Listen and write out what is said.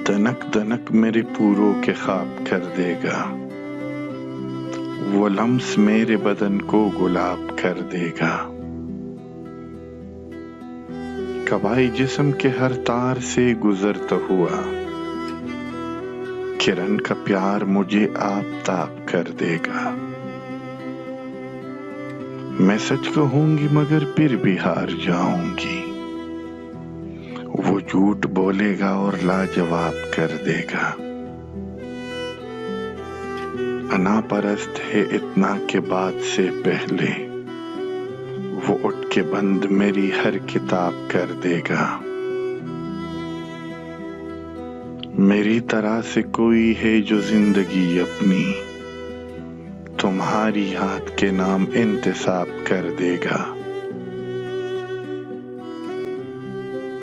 दनक दनक मेरे पूरों के ख्वाब कर देगा, वो लम्स मेरे बदन को गुलाब कर देगा। कवाई जिस्म के हर तार से गुजरता हुआ, किरण का प्यार मुझे आफताब कर देगा। मैं सच कहूंगी मगर फिर भी हार जाऊंगी, वो झूठ बोलेगा और लाजवाब कर देगा। अना परस्त है इतना के बाद से पहले, वो उठ के बंद मेरी हर किताब कर देगा। मेरी तरह से कोई है जो जिंदगी अपनी तुम्हारी याद के नाम इंतसाब कर देगा।